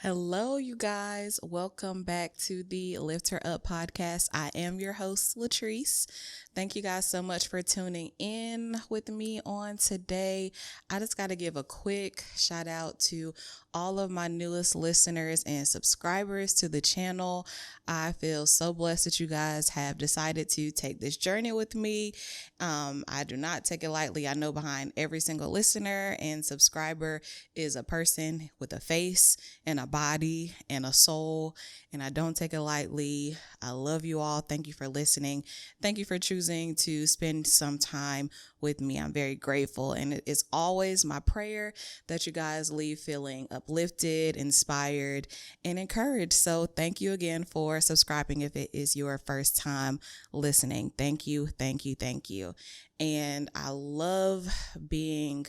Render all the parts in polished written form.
Hello, you guys. Welcome back to the Lift Her Up podcast. I am your host, Latrice. Thank you guys so much for tuning in with me on today. I just got to give a quick shout out to all of my newest listeners and subscribers to the channel. I feel so blessed that you guys have decided to take this journey with me. I do not take it lightly. I know behind every single listener and subscriber is a person with a face and a body and a soul, and I don't take it lightly. I love you all. Thank you for listening. Thank you for choosing to spend some time with me. I'm very grateful, and it is always my prayer that you guys leave feeling uplifted, inspired, and encouraged. So thank you again for subscribing if it is your first time listening. Thank you, thank you, thank you. And I love being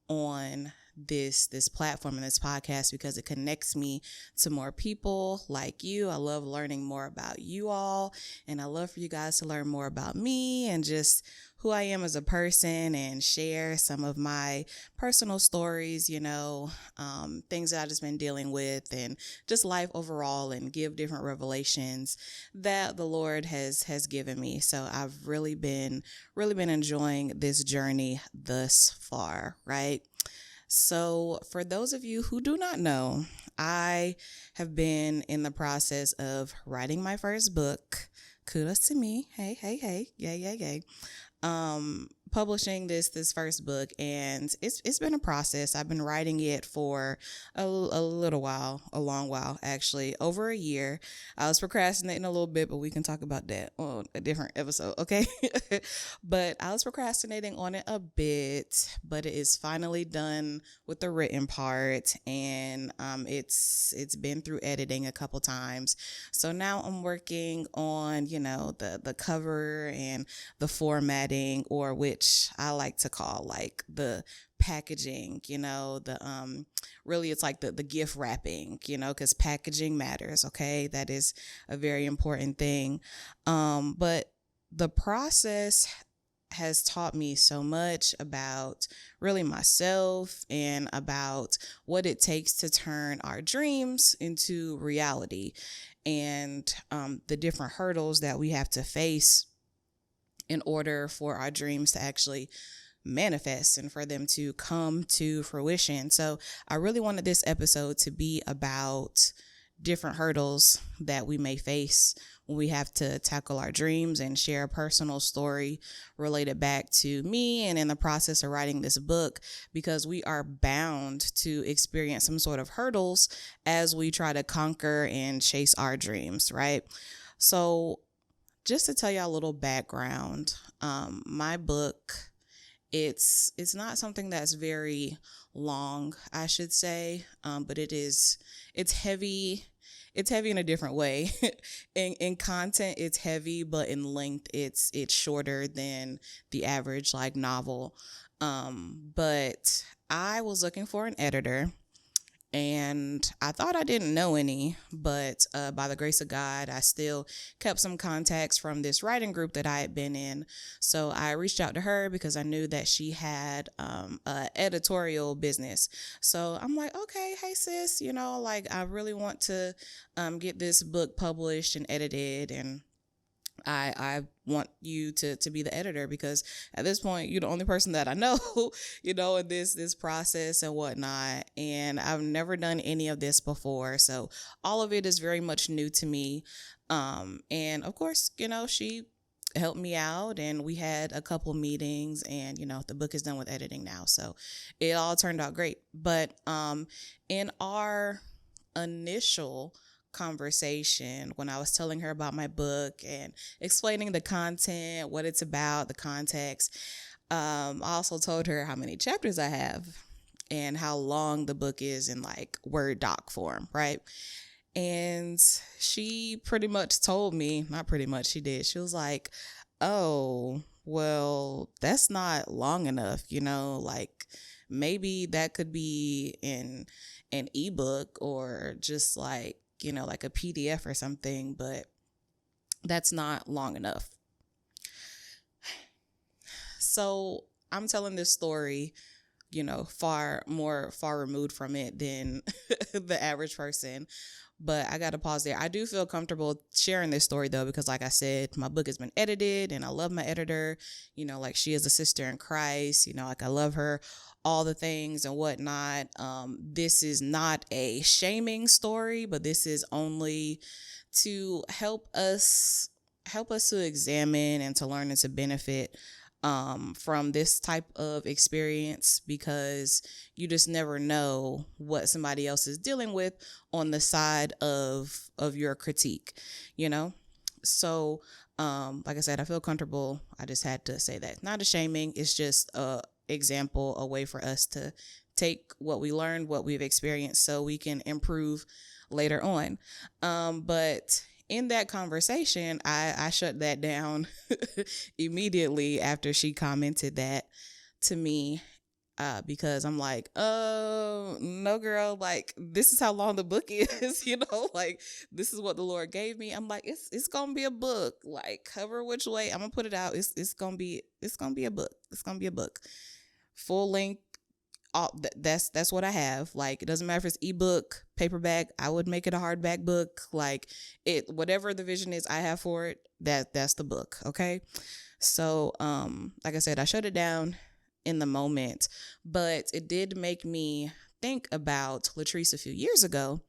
on this platform and this podcast because it connects me to more people like you. I love learning more about you all, and I love for you guys to learn more about me and just who I am as a person and share some of my personal stories, things that I've just been dealing with and just life overall, and give different revelations that the Lord has given me. So I've really been enjoying this journey thus far, right? So, for those of you who do not know, I have been in the process of writing my first book. Kudos to me. Hey, hey, hey. Yay, yay, yay. Publishing this first book, and it's been a process. I've been writing it for a little while, a long while, actually, over a year. I was procrastinating a little bit, but we can talk about that on a different episode, okay? But I was procrastinating on it a bit, but it is finally done with the written part, and it's been through editing a couple times. So now I'm working on the cover and the formatting, or which I like to call like the packaging, really it's like the gift wrapping, because packaging matters, okay? That is a very important thing. But the process has taught me so much about really myself and about what it takes to turn our dreams into reality, and the different hurdles that we have to face in order for our dreams to actually manifest and for them to come to fruition. So I really wanted this episode to be about different hurdles that we may face when we have to tackle our dreams, and share a personal story related back to me and in the process of writing this book, because we are bound to experience some sort of hurdles as we try to conquer and chase our dreams, right? So just to tell you a little background, my book, it's not something that's very long, I should say, but it's heavy. It's heavy in a different way. In content, it's heavy, but in length, it's shorter than the average like novel. But I was looking for an editor, and I thought I didn't know any, but by the grace of God, I still kept some contacts from this writing group that I had been in. So I reached out to her because I knew that she had a editorial business. So I'm like, okay, hey sis, like I really want to get this book published and edited, and I want you to be the editor, because at this point you're the only person that I know, in this process and whatnot. And I've never done any of this before. So all of it is very much new to me. And of course, she helped me out, and we had a couple meetings, and the book is done with editing now. So it all turned out great. But in our initial conversation, when I was telling her about my book and explaining the content, what it's about, the context, I also told her how many chapters I have and how long the book is in like Word doc form, right? And she pretty much told me, not pretty much, she did. She was like, oh, well, that's not long enough, like maybe that could be in an ebook, or just like, like a PDF or something, but that's not long enough. So I'm telling this story far removed from it than the average person. But I got to pause there. I do feel comfortable sharing this story though, because like I said, my book has been edited and I love my editor, like she is a sister in Christ, like I love her, all the things and whatnot. This is not a shaming story, but this is only to help us to examine and to learn and to benefit from this type of experience, because you just never know what somebody else is dealing with on the side of your critique, So, like I said, I feel comfortable. I just had to say that. Not a shaming. It's just a example, a way for us to take what we learned, what we've experienced, so we can improve later on. But in that conversation, I shut that down immediately after she commented that to me, because I'm like, oh, no, girl, like, this is how long the book is, like, this is what the Lord gave me. I'm like, it's going to be a book, like, cover which way, I'm going to put it out. It's going to be a book. It's going to be a book. Full length. That's what I have. Like, it doesn't matter if it's ebook, paperback. I would make it a hardback book. Like, whatever the vision is I have for it, that's the book. Okay. So, like I said, I shut it down in the moment, but it did make me think about Latrice a few years ago,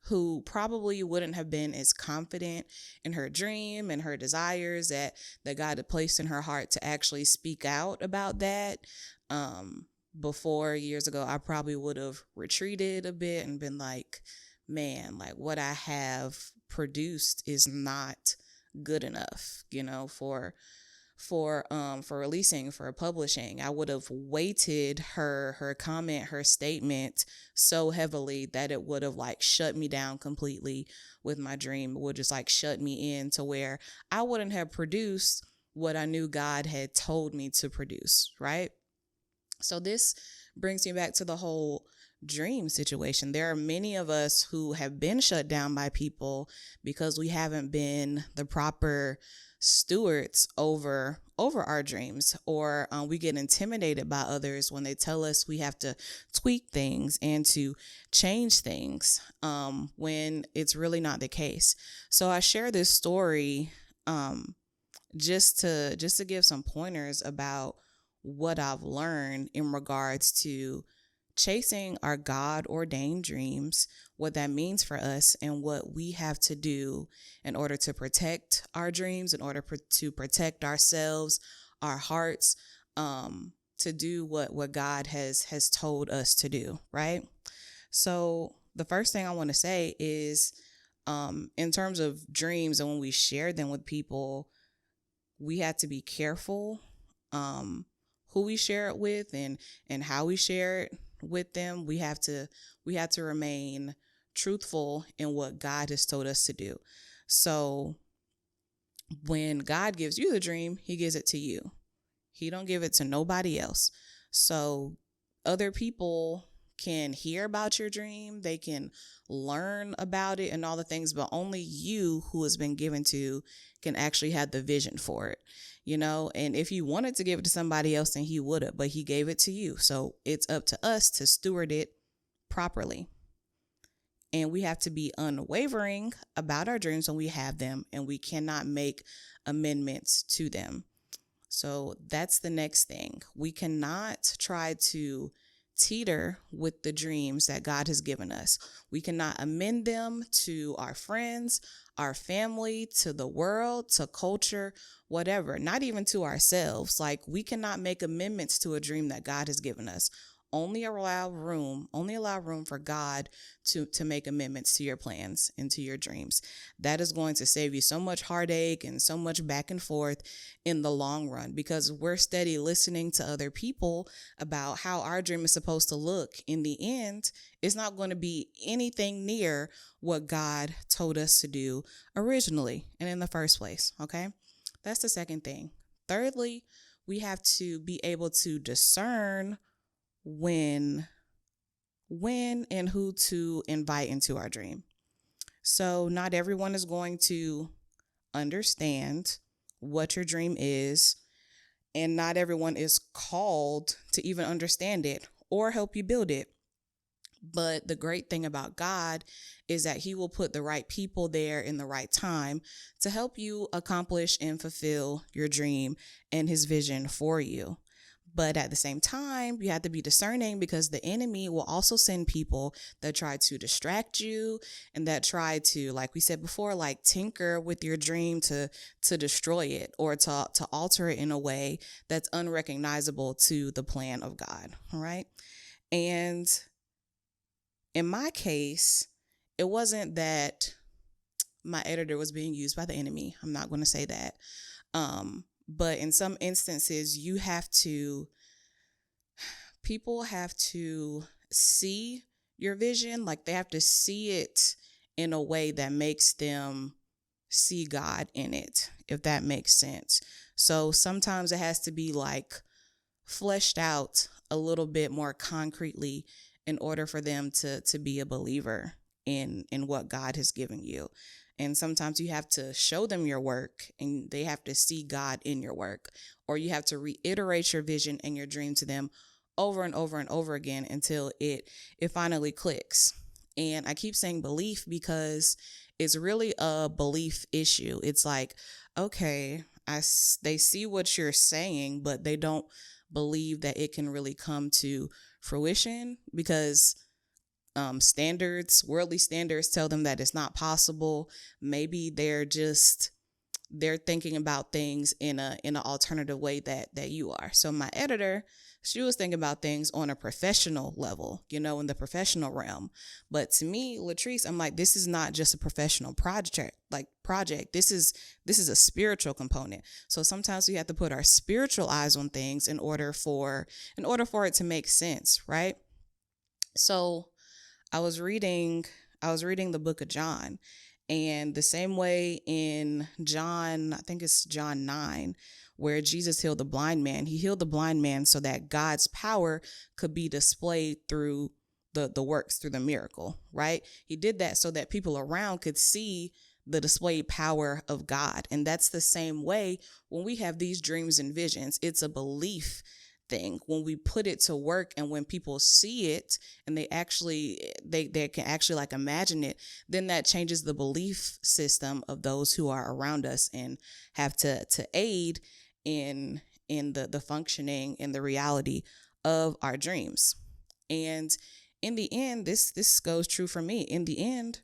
who probably wouldn't have been as confident in her dream and her desires that God had placed in her heart to actually speak out about that. Before, years ago, I probably would have retreated a bit and been like, man, like, what I have produced is not good enough, for releasing, for publishing. I would have weighted her comment, her statement so heavily that it would have like shut me down completely with my dream. It would just like shut me in to where I wouldn't have produced what I knew God had told me to produce, right? So this brings me back to the whole dream situation. There are many of us who have been shut down by people because we haven't been the proper stewards over our dreams, or we get intimidated by others when they tell us we have to tweak things and to change things, when it's really not the case. So I share this story just to give some pointers about what I've learned in regards to chasing our God ordained dreams, what that means for us, and what we have to do in order to protect our dreams, in order to protect ourselves, our hearts, to do what God has told us to do, right? So the first thing I want to say is, in terms of dreams and when we share them with people, we have to be careful who we share it with and how we share it with them. We have to remain truthful in what God has told us to do. So when God gives you the dream, he gives it to you. He don't give it to nobody else. So other people can hear about your dream, they can learn about it and all the things, but only you, who has been given to, can actually have the vision for it, and if you wanted to give it to somebody else, then he would have, but he gave it to you. So it's up to us to steward it properly. And we have to be unwavering about our dreams when we have them, and we cannot make amendments to them. So that's the next thing. We cannot try to teeter with the dreams that God has given us. We cannot amend them to our friends, our family, to the world, to culture, whatever, not even to ourselves. Like, we cannot make amendments to a dream that God has given us. Only allow room for God to make amendments to your plans and to your dreams. That is going to save you so much heartache and so much back and forth in the long run, because we're steady listening to other people about how our dream is supposed to look. In the end, it's not going to be anything near what God told us to do originally and in the first place. Okay, that's the second thing. Thirdly, we have to be able to discern when and who to invite into our dream. So not everyone is going to understand what your dream is, and not everyone is called to even understand it or help you build it. But the great thing about God is that he will put the right people there in the right time to help you accomplish and fulfill your dream and his vision for you. But at the same time, you have to be discerning, because the enemy will also send people that try to distract you and that try to, like we said before, like tinker with your dream to destroy it, or to alter it in a way that's unrecognizable to the plan of God. All right. And in my case, it wasn't that my editor was being used by the enemy. I'm not going to say that. But in some instances, people have to see your vision. Like, they have to see it in a way that makes them see God in it, if that makes sense. So sometimes it has to be like fleshed out a little bit more concretely in order for them to be a believer in what God has given you. And sometimes you have to show them your work and they have to see God in your work, or you have to reiterate your vision and your dream to them over and over and over again until it finally clicks. And I keep saying belief because it's really a belief issue. It's like, okay, they see what you're saying, but they don't believe that it can really come to fruition, because worldly standards tell them that it's not possible. Maybe they're thinking about things in an alternative way that you are. So my editor, she was thinking about things on a professional level, in the professional realm. But to me, Latrice, I'm like, this is not just a professional project. This is a spiritual component. So sometimes we have to put our spiritual eyes on things in order for it to make sense, right? So I was reading the book of John, and the same way in John, I think it's John 9, where Jesus healed the blind man. He healed the blind man so that God's power could be displayed through the works, through the miracle, right? He did that so that people around could see the displayed power of God. And that's the same way when we have these dreams and visions. It's a belief thing. When we put it to work and when people see it and they can actually like imagine it, then that changes the belief system of those who are around us and have to aid in the functioning and the reality of our dreams. And in the end, this goes true for me. In the end,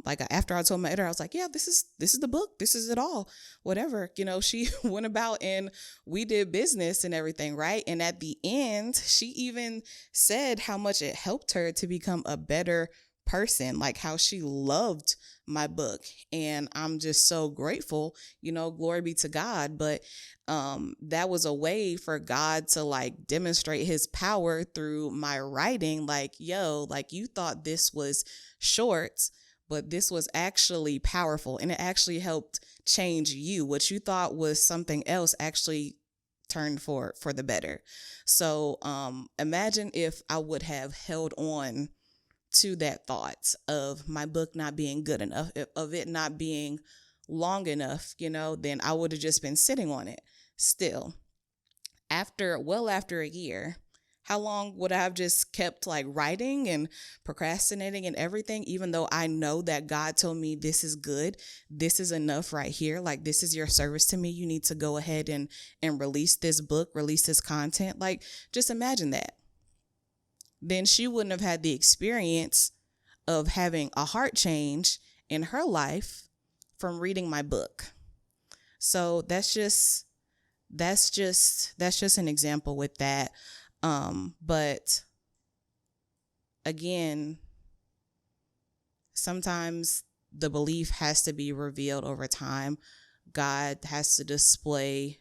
like after I told my editor, I was like, yeah, this is the book. This is it all. Whatever, she went about and we did business and everything. Right. And at the end, she even said how much it helped her to become a better person, like how she loved my book. And I'm just so grateful, glory be to God. But that was a way for God to like demonstrate his power through my writing. Like, like you thought this was short, but this was actually powerful, and it actually helped change you. What you thought was something else actually turned for the better. So imagine if I would have held on to that thought of my book not being good enough, of it not being long enough, then I would have just been sitting on it. Still, after a year, how long would I have just kept like writing and procrastinating and everything, even though I know that God told me this is good, this is enough right here, like this is your service to me, you need to go ahead and release this book, release this content. Like, just imagine that. Then she wouldn't have had the experience of having a heart change in her life from reading my book. So that's just an example with that. But again, sometimes the belief has to be revealed over time. God has to display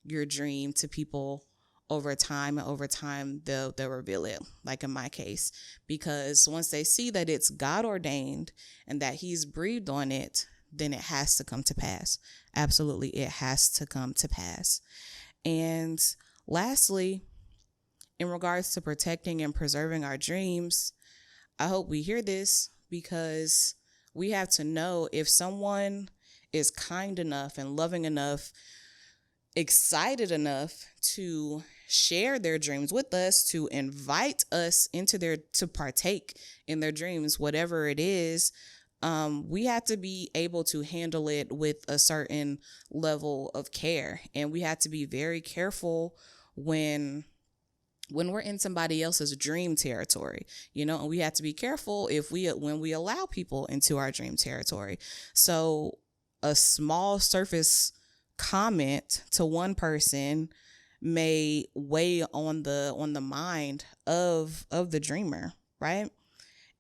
your dream to people over time, and over time they'll reveal it, like in my case, because once they see that it's God ordained and that he's breathed on it, then it has to come to pass. Absolutely, it has to come to pass. And lastly, in regards to protecting and preserving our dreams, I hope we hear this, because we have to know if someone is kind enough and loving enough, excited enough to share their dreams with us, to invite us to partake in their dreams, whatever it is, we have to be able to handle it with a certain level of care. And we have to be very careful when we're in somebody else's dream territory, and we have to be careful when we allow people into our dream territory. So a small surface comment to one person may weigh on the mind of the dreamer, right?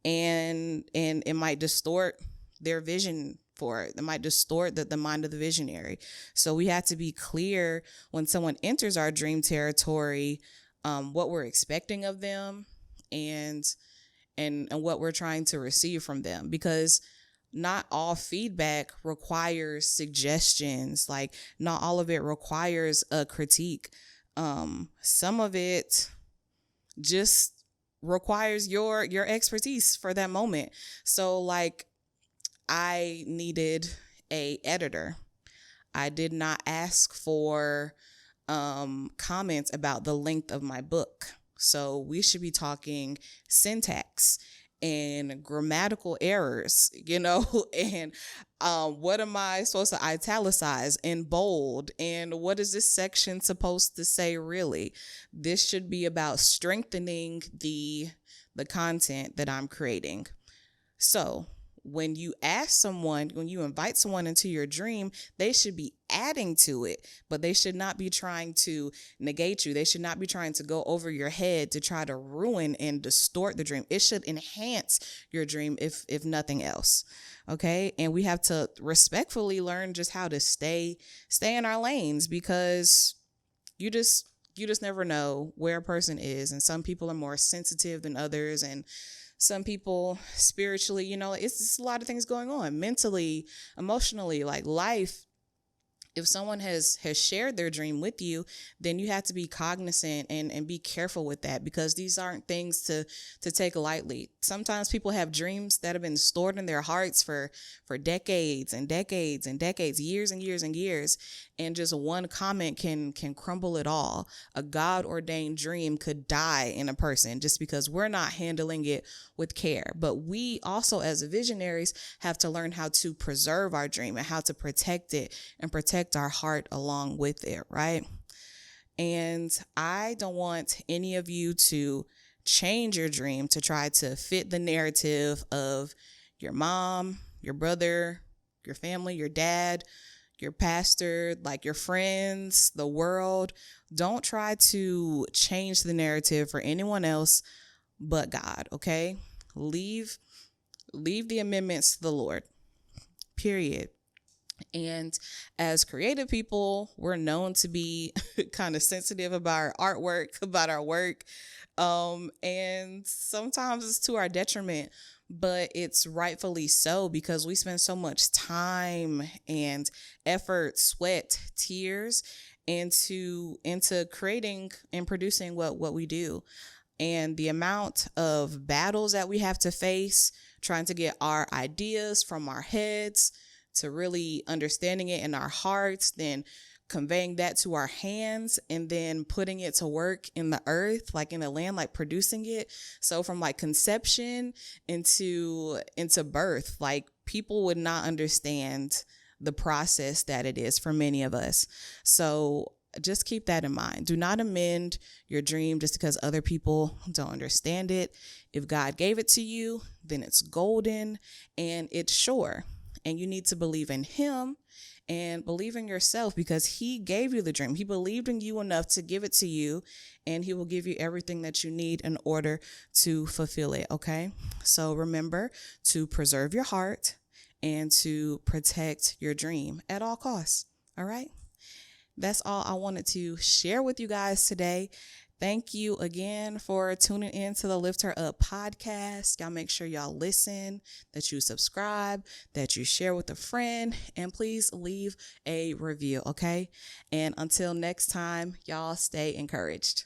And it might distort their vision for it. It might distort the mind of the visionary. So we have to be clear when someone enters our dream territory, what we're expecting of them and what we're trying to receive from them, because not all feedback requires suggestions. Like, not all of it requires a critique. Some of it just requires your expertise for that moment. So like, I needed a editor. I did not ask for comments about the length of my book. So we should be talking syntax and grammatical errors, and what am I supposed to italicize and bold, and what is this section supposed to say really? This should be about strengthening the content that I'm creating. So when you invite someone into your dream, they should be adding to it, but they should not be trying to negate you. They should not be trying to go over your head to try to ruin and distort the dream. It should enhance your dream, if nothing else. Okay. And we have to respectfully learn just how to stay in our lanes, because you just never know where a person is. And some people are more sensitive than others, and some people spiritually, it's just a lot of things going on mentally, emotionally, like life. If someone has shared their dream with you, then you have to be cognizant and be careful with that, because these aren't things to take lightly. Sometimes people have dreams that have been stored in their hearts for decades and decades and decades, years and years and years. And just one comment can crumble it all. A God-ordained dream could die in a person just because we're not handling it with care. But we also, as visionaries, have to learn how to preserve our dream and how to protect it and protect our heart along with it, right? And I don't want any of you to change your dream to try to fit the narrative of your mom, your brother, your family, your dad, your pastor, like your friends, the world. Don't try to change the narrative for anyone else but God, okay? Leave the amendments to the Lord, period. And as creative people, we're known to be kind of sensitive about our artwork, about our work. And sometimes it's to our detriment, but it's rightfully so, because we spend so much time and effort, sweat, tears into creating and producing what we do. And the amount of battles that we have to face trying to get our ideas from our heads to really understanding it in our hearts, then conveying that to our hands, and then putting it to work in the earth, like in the land, like producing it. So from like conception into birth, like people would not understand the process that it is for many of us. So just keep that in mind. Do not amend your dream just because other people don't understand it. If God gave it to you, then it's golden and it's sure. And you need to believe in Him and believe in yourself, because He gave you the dream. He believed in you enough to give it to you, and He will give you everything that you need in order to fulfill it. Okay. So remember to preserve your heart and to protect your dream at all costs. All right. That's all I wanted to share with you guys today. Thank you again for tuning in to the Lift Her Up podcast. Y'all make sure y'all listen, that you subscribe, that you share with a friend, and please leave a review, okay? And until next time, y'all stay encouraged.